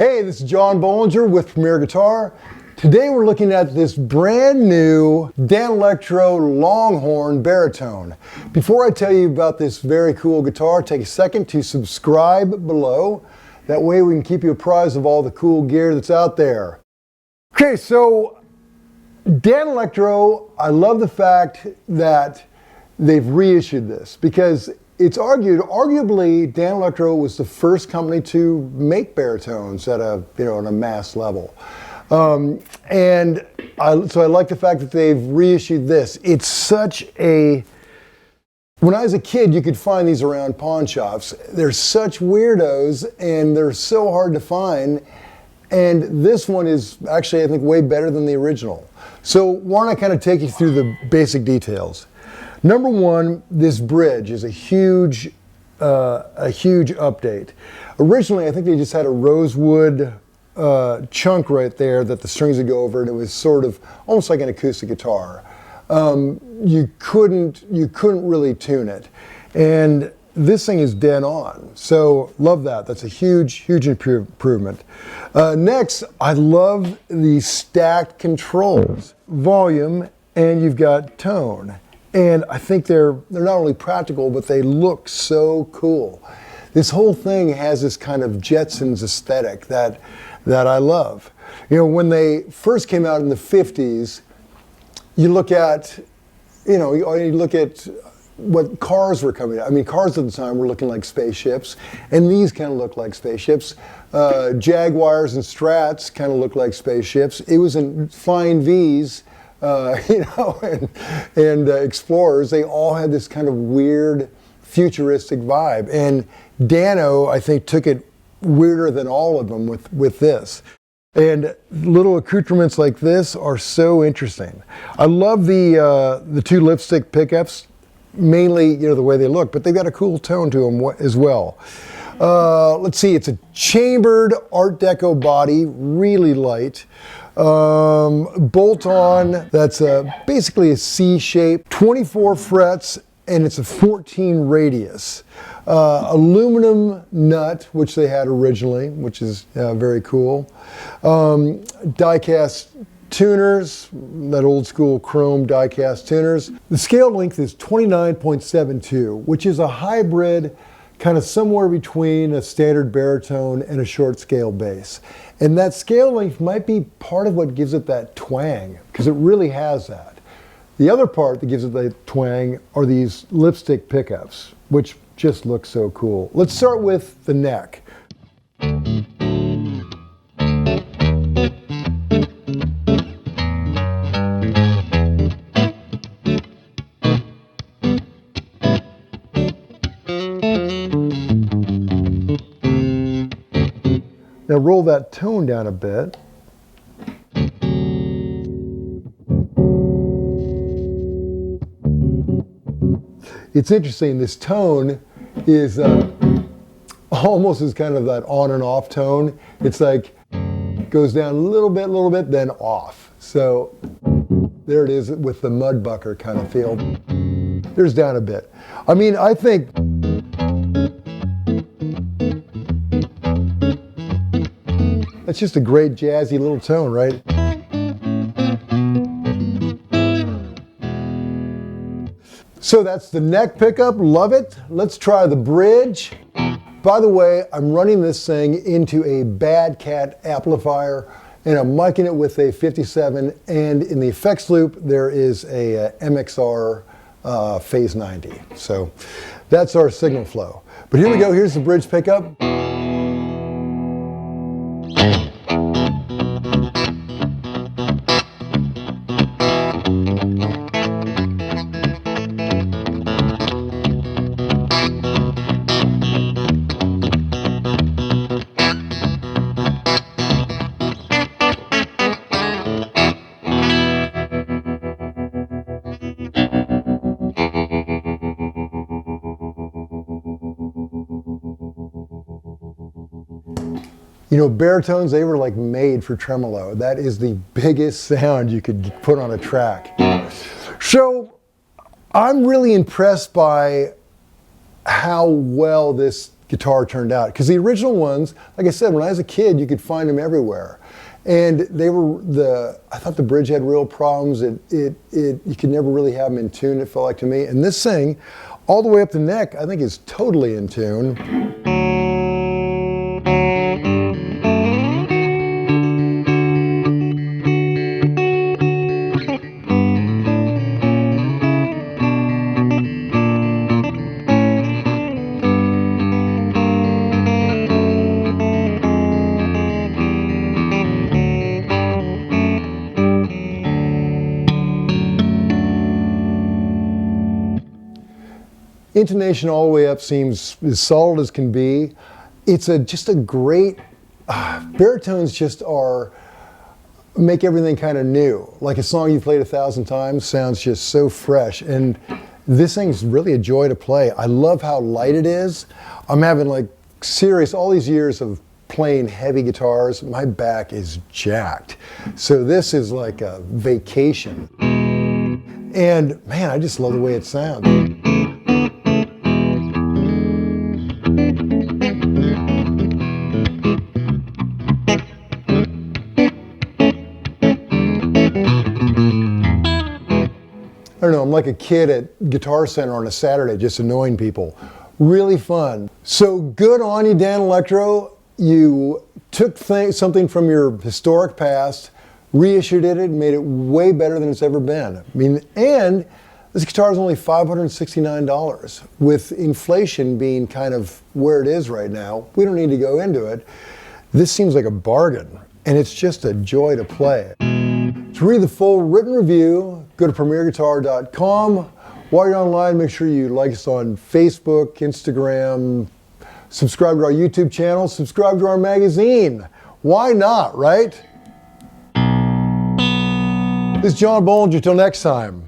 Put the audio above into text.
Hey, this is John Bollinger with Premier Guitar. Today we're looking at this brand new Danelectro Longhorn Baritone. Before I tell you about this very cool guitar, take a second to subscribe below. That way we can keep you apprised of all the cool gear that's out there. Okay, so Danelectro, I love the fact that they've reissued this because it's arguably Danelectro was the first company to make baritones at on a mass level. So I like the fact that they've reissued this. It's such a, when I was a kid, you could find these around pawn shops. They're such weirdos and they're so hard to find. And this one is actually, I think, way better than the original. So why don't I kind of take you through the basic details. Number one, this bridge is a huge update. Originally, I think they just had a rosewood chunk right there that the strings would go over, and it was sort of almost like an acoustic guitar. You couldn't really tune it, and this thing is dead on. So love that. That's a huge improvement. Next, I love the stacked controls, volume, and you've got tone. And I think they're not only practical, but they look so cool. This whole thing has this kind of Jetsons aesthetic that I love. You know, when they first came out in the 50s, you look at what cars were coming out. I mean, cars at the time were looking like spaceships, and these kind of look like spaceships. Jaguars and Strats kind of look like spaceships. It was in flying V's. And Explorers, they all had this kind of weird futuristic vibe. And Dano, I think, took it weirder than all of them with this. And little accoutrements like this are so interesting. I love the two lipstick pickups, mainly the way they look, but they've got a cool tone to them as well. Let's see, it's a chambered Art Deco body, really light. Bolt on, that's basically a C shape, 24 frets, and it's a 14 radius. Aluminum nut, which they had originally, which is very cool. Die-cast tuners, that old school chrome die-cast tuners. The scale length is 29.72, which is a hybrid, kind of somewhere between a standard baritone and a short scale bass. And that scale length might be part of what gives it that twang, because it really has that. The other part that gives it that twang are these lipstick pickups, which just look so cool. Let's start with the neck. Now roll that tone down a bit. It's interesting, this tone is almost as kind of that on and off tone. It's like, goes down a little bit, then off. So there it is with the mudbucker kind of feel. There's down a bit. I mean, I think that's just a great jazzy little tone, right? So that's the neck pickup, love it. Let's try the bridge. By the way, I'm running this thing into a Bad Cat amplifier, and I'm micing it with a 57, and in the effects loop, there is a MXR Phase 90. So that's our signal flow. But here we go, here's the bridge pickup. You know, baritones, they were like made for tremolo. That is the biggest sound you could put on a track. So I'm really impressed by how well this guitar turned out. Because the original ones, like I said, when I was a kid, you could find them everywhere. And they were I thought the bridge had real problems. You could never really have them in tune, it felt like to me. And this thing, all the way up the neck, I think is totally in tune. Intonation all the way up seems as solid as can be. It's just a great, baritones just make everything kind of new. Like a song you played 1,000 times sounds just so fresh. And this thing's really a joy to play. I love how light it is. I'm having like all these years of playing heavy guitars, my back is jacked. So this is like a vacation. And man, I just love the way it sounds. I don't know, I'm like a kid at Guitar Center on a Saturday just annoying people. Really fun. So good on you, Danelectro. You took something from your historic past, reissued it, and made it way better than it's ever been. I mean, and this guitar is only $569. With inflation being kind of where it is right now, we don't need to go into it. This seems like a bargain, and it's just a joy to play. To read the full written review, go to premierguitar.com. While you're online, make sure you like us on Facebook, Instagram, subscribe to our YouTube channel, subscribe to our magazine. Why not, right? This is John Bollinger. Till next time.